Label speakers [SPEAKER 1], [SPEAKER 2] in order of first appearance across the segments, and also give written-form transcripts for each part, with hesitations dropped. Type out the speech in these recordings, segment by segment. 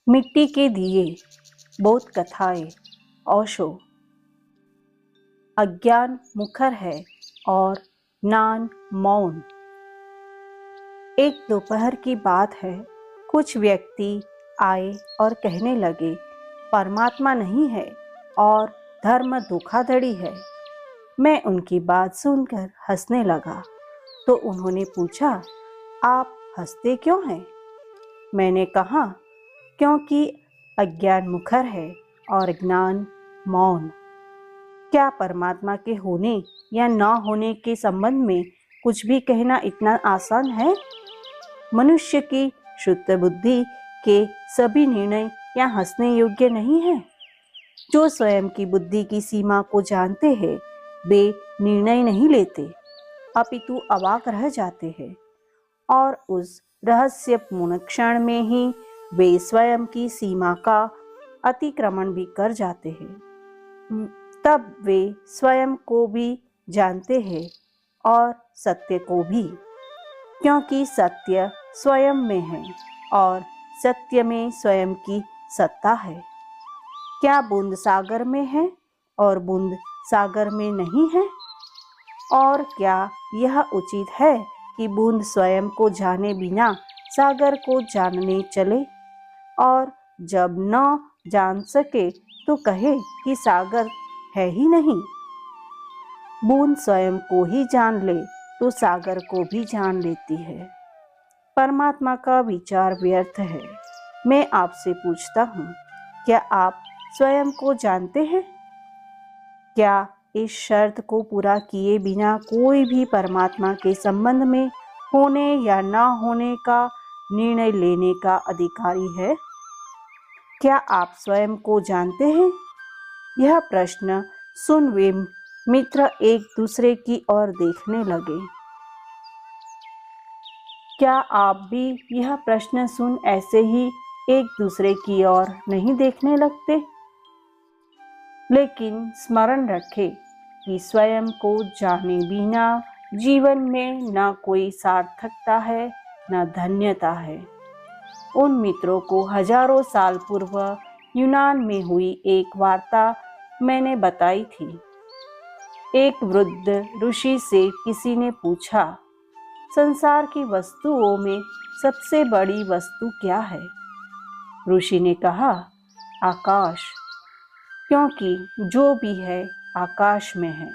[SPEAKER 1] मिट्टी के दिए, बहुत कथाएं, ओशो। अज्ञान मुखर है और ज्ञान मौन। एक दोपहर की बात है, कुछ व्यक्ति आए और कहने लगे, परमात्मा नहीं है और धर्म धोखाधड़ी है। मैं उनकी बात सुनकर हंसने लगा, तो उन्होंने पूछा, आप हंसते क्यों हैं? मैंने कहा, क्योंकि अज्ञान मुखर है और ज्ञान मौन। क्या परमात्मा के होने या न होने के संबंध में कुछ भी कहना इतना आसान है? मनुष्य की शुद्ध बुद्धि के सभी निर्णय या हंसने योग्य नहीं है। जो स्वयं की बुद्धि की सीमा को जानते हैं, वे निर्णय नहीं लेते, अपितु अवाक रह जाते हैं और उस रहस्यपूर्ण क्षण में ही वे स्वयं की सीमा का अतिक्रमण भी कर जाते हैं। तब वे स्वयं को भी जानते हैं और सत्य को भी, क्योंकि सत्य स्वयं में है और सत्य में स्वयं की सत्ता है। क्या बूंद सागर में है और बूंद सागर में नहीं है? और क्या यह उचित है कि बूंद स्वयं को जाने बिना सागर को जानने चले और जब न जान सके तो कहे कि सागर है ही नहीं? बूंद स्वयं को ही जान ले तो सागर को भी जान लेती है। परमात्मा का विचार व्यर्थ है। मैं आपसे पूछता हूँ, क्या आप स्वयं को जानते हैं? क्या इस शर्त को पूरा किए बिना कोई भी परमात्मा के संबंध में होने या न होने का निर्णय लेने का अधिकारी है? क्या आप स्वयं को जानते हैं? यह प्रश्न सुन वे मित्र एक दूसरे की ओर देखने लगे। क्या आप भी यह प्रश्न सुन ऐसे ही एक दूसरे की ओर नहीं देखने लगते? लेकिन स्मरण रखें कि स्वयं को जाने बिना जीवन में न कोई सार्थकता है न धन्यता है। उन मित्रों को हजारों साल पूर्व यूनान में हुई एक वार्ता मैंने बताई थी। एक वृद्ध ऋषि से किसी ने पूछा, संसार की वस्तुओं में सबसे बड़ी वस्तु क्या है? ऋषि ने कहा, आकाश, क्योंकि जो भी है आकाश में है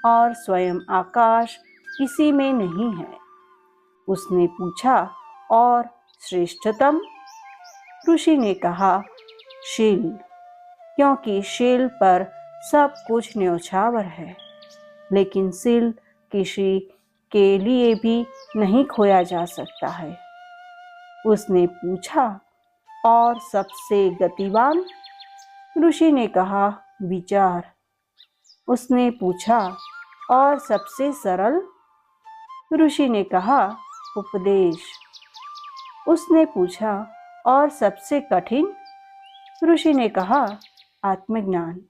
[SPEAKER 1] और स्वयं आकाश किसी में नहीं है। उसने पूछा, और श्रेष्ठतम? ऋषि ने कहा, शील, क्योंकि शील पर सब कुछ न्यौछावर है, लेकिन शील किसी के लिए भी नहीं खोया जा सकता है। उसने पूछा, और सबसे गतिवान? ऋषि ने कहा, विचार। उसने पूछा, और सबसे सरल? ऋषि ने कहा, उपदेश। उसने पूछा, और सबसे कठिन? ऋषि ने कहा, आत्मज्ञान।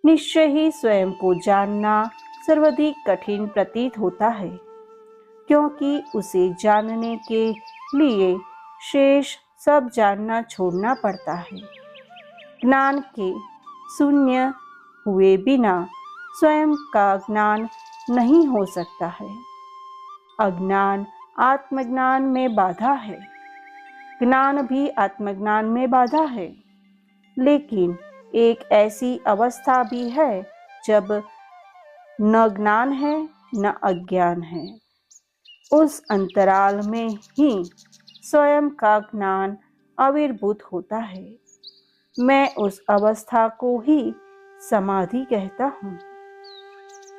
[SPEAKER 1] निश्चय ही स्वयं को जानना सर्वाधिक कठिन प्रतीत होता है, क्योंकि उसे जानने के लिए शेष सब जानना छोड़ना पड़ता है। ज्ञान के शून्य हुए बिना स्वयं का ज्ञान नहीं हो सकता है। अज्ञान आत्मज्ञान में बाधा है, ज्ञान भी आत्मज्ञान में बाधा है। लेकिन एक ऐसी अवस्था भी है जब न ज्ञान है न अज्ञान है। उस अंतराल में ही स्वयं का ज्ञान आविर्भूत होता है। मैं उस अवस्था को ही समाधि कहता हूँ।